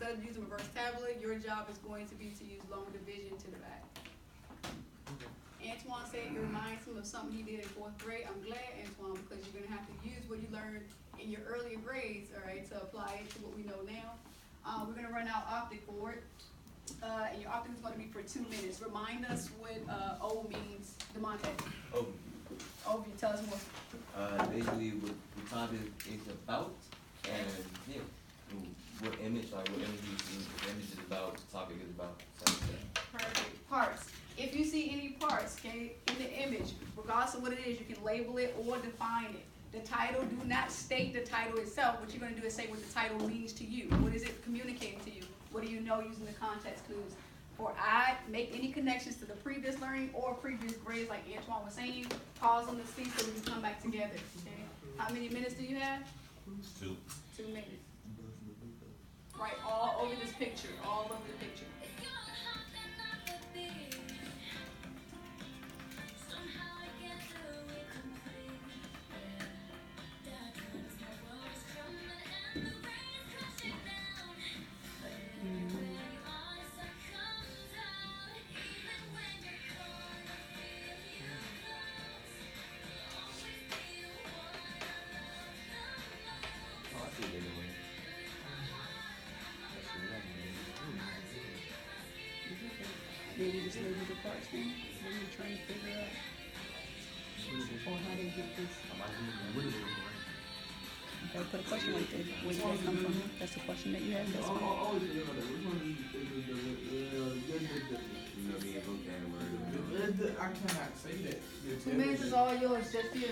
instead of using reverse tablet, your job is going to be to use long division to the back. Antoine said it reminds him of something he did in 4th grade. I'm glad, Antoine, because you're going to have to use what you learned in your earlier grades, all right, to apply it to what we know now. We're going to run out OPTIC board, and your OPTIC is going to be for 2 minutes. Remind us what O means, DeMonte. Oh. Oh, you tell us more. Basically, what the topic is about, and yeah, what image you see, what the image is about, the topic is about. Perfect. Parts. If you see any parts, okay, in the image, regardless of what it is, you can label it or define it. The title, do not state the title itself. What you're going to do is say what the title means to you. What is it communicating to you? What do you know using the context clues? For I, make any connections to the previous learning or previous grades, like Antoine was saying. Pause on the C so we can come back together. Okay. How many minutes do you have? 2. 2 minutes. Right, all over this picture, all over the picture. Maybe just label the parts then. Maybe you're trying to figure out or how they get this. Okay, put a question right there. Where did that come from? That's the question that you have. That's one. I cannot say that. 2 minutes is all yours, just you.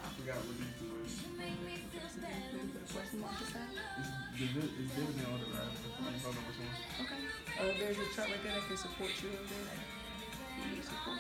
I forgot what these two words. Question mark aside. It's dividend order, right? I don't know which one. Okay. There's a chart right there that can support you over there. You need support.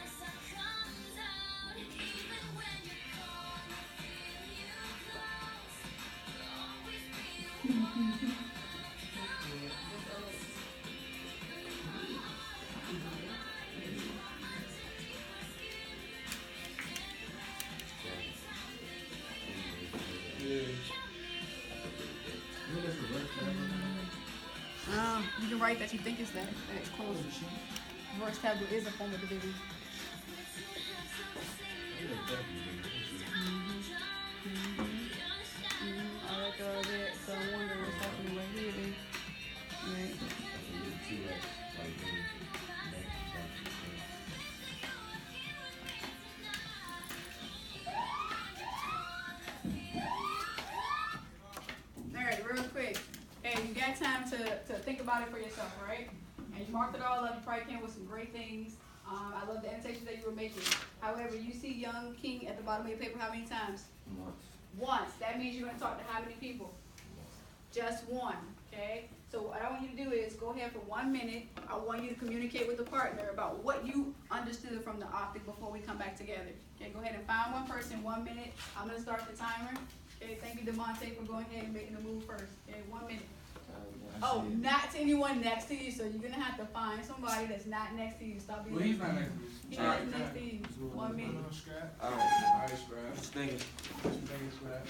You can write that you think it's that it's close. Reverse tablet is a form of division. I like that. So I'm wondering what's happening right here. Then. Right. All right, real quick. Hey, you got time to think about it for yourself, right? And you marked it all up. You probably came with some great things. I love the annotations that you were making. However, you see Young King at the bottom of your paper how many times? Once. That means you're going to talk to how many people? Just one, okay? So what I want you to do is go ahead for 1 minute. I want you to communicate with the partner about what you understood from the OPTIC before we come back together. Okay, go ahead and find one person, 1 minute. I'm going to start the timer. Okay, thank you, DeMonte, for going ahead and making the move first. Okay, 1 minute. Oh, not to anyone next to you, so you're going to have to find somebody that's not next to you. Stop being He's not next to me. He's not next to you. 1 minute. Alright, Scrap. Just thinking. Scrap.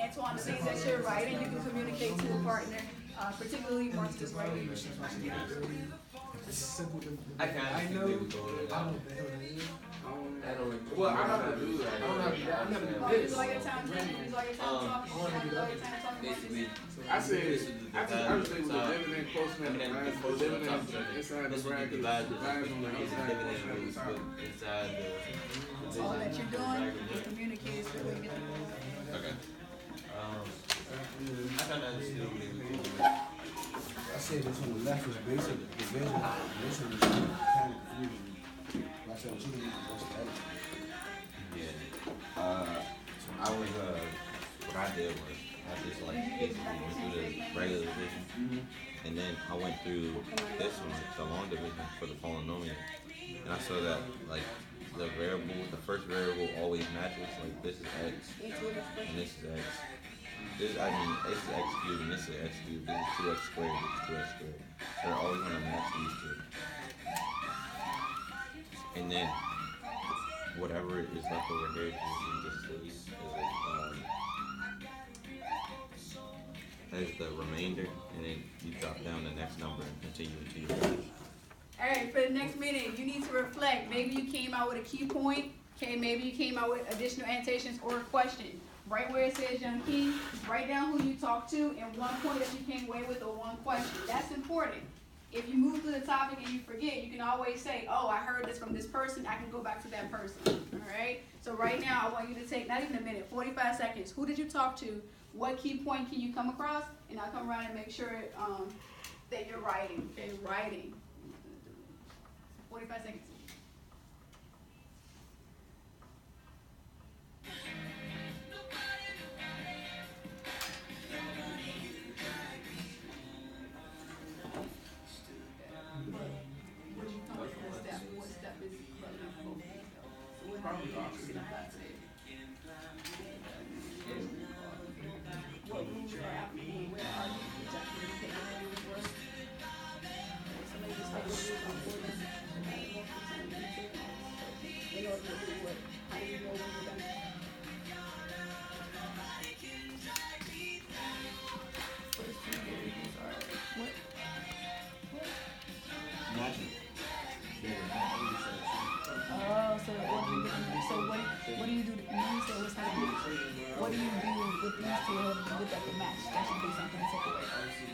Antoine, the things that you're writing, you can communicate to a partner, particularly once this writing. I know. Well, I don't have to do that. I don't have to do this. Use all your time thinking, use all your time talking, use all your time talking about this. I said, I just think with the dividend quotient and the dividend inside the bracket, the dividend on the outside, inside the. All that you're doing is communicate so we get the. Okay. I kind of understood what they were doing. I said this on the left was basic division. This one was kind of confusing. I said, what you need to just that. Yeah. I was, what I did was, I just like basically went through the regular division, and then I went through this one, the long division for the polynomial, and I saw that like the variable, the first variable always matches. Like this is x, and this is x. This, I mean, this is x cubed, and this is x cubed. This is 2x squared. This is 2x squared. So they're always gonna match these two. and then whatever is left over here, you just leave as the remainder, and then you drop down the next number and continue until you finish. Alright, for the next meeting, you need to reflect. Maybe you came out with a key point. Okay, maybe you came out with additional annotations or a question. Right where it says Young King, write down who you talked to and one point that you came away with or one question. That's important. If you move through the topic and you forget, you can always say, oh, I heard this from this person, I can go back to that person. Alright? So right now, I want you to take, not even a minute, 45 seconds. Who did you talk to? What key point can you come across? And I'll come around and make sure that you're writing. Okay, writing. 45 seconds. What do you do? What do you do with these two to get that to match? That should be something to take away.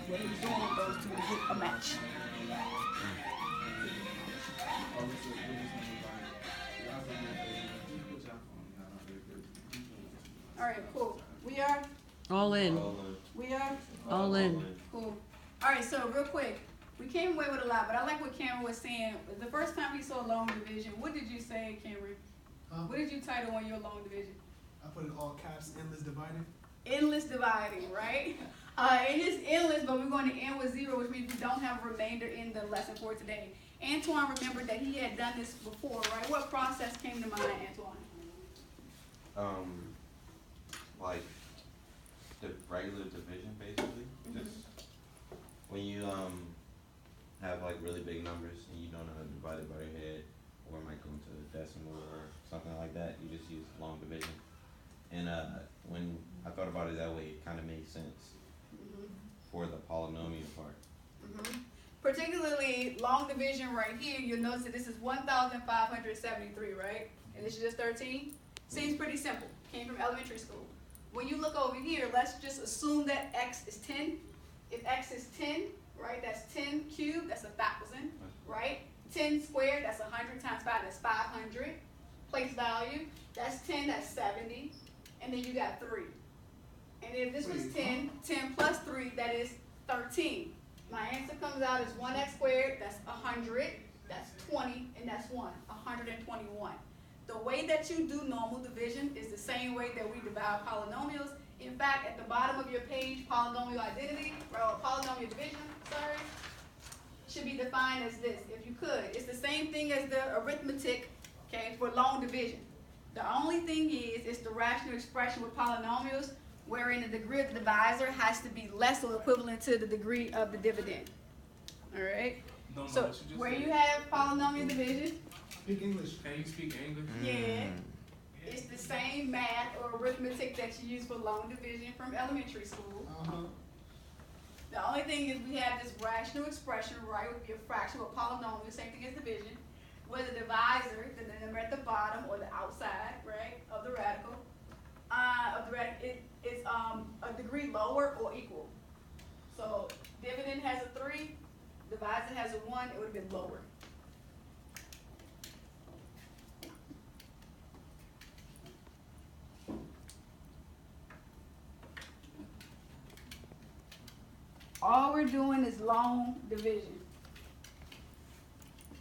What are you doing with those two to get a match? All right, cool. We are all in. We are all in. Cool. All right, so real quick, we came away with a lot, but I like what Cameron was saying. The first time we saw long division, what did you say, Cameron? What did you title on your long division? I put it all caps, endless dividing. Endless dividing, right? It is endless, but we're going to end with 0, which means we don't have a remainder in the lesson for today. Antoine remembered that he had done this before, right? What process came to mind, Antoine? Like the regular division, basically. Just when you have like really big numbers and you don't know how to divide it by your head, or it might go into a decimal or something like that, you just use long division. And when I thought about it that way, it kind of made sense for the polynomial part. Particularly long division right here, you'll notice that this is 1,573, right? And this is just 13. Seems pretty simple. Came from elementary school. When you look over here, let's just assume that x is 10. If x is 10, right, that's 10 cubed, that's 1,000, right? 10 squared, that's 100 times 5, that's 500. Place value, that's 10, that's 70. And then you got 3. And if this was 10, 10 plus 3, that is 13. My answer comes out as 1x squared, that's 100, that's 20, and that's 121. The way that you do normal division is the same way that we divide polynomials. In fact, at the bottom of your page, polynomial identity, or polynomial division, sorry, should be defined as this, if you could. It's the same thing as the arithmetic, okay, for long division. The only thing is, it's the rational expression with polynomials, wherein the degree of the divisor has to be less or equivalent to the degree of the dividend. All right? So, where you have polynomial division, Speak English. Can you speak English? yeah, it's the same math or arithmetic that you use for long division from elementary school. The only thing is we have this rational expression, right, with your fraction or polynomial, same thing as division, where the divisor, the number at the bottom or the outside, right, of the radical, it is a degree lower or equal. So dividend has a 3, divisor has a 1, it would have been lower. All we're doing is long division.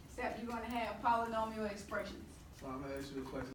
Except you're going to have polynomial expressions. So I'm going to ask you a question.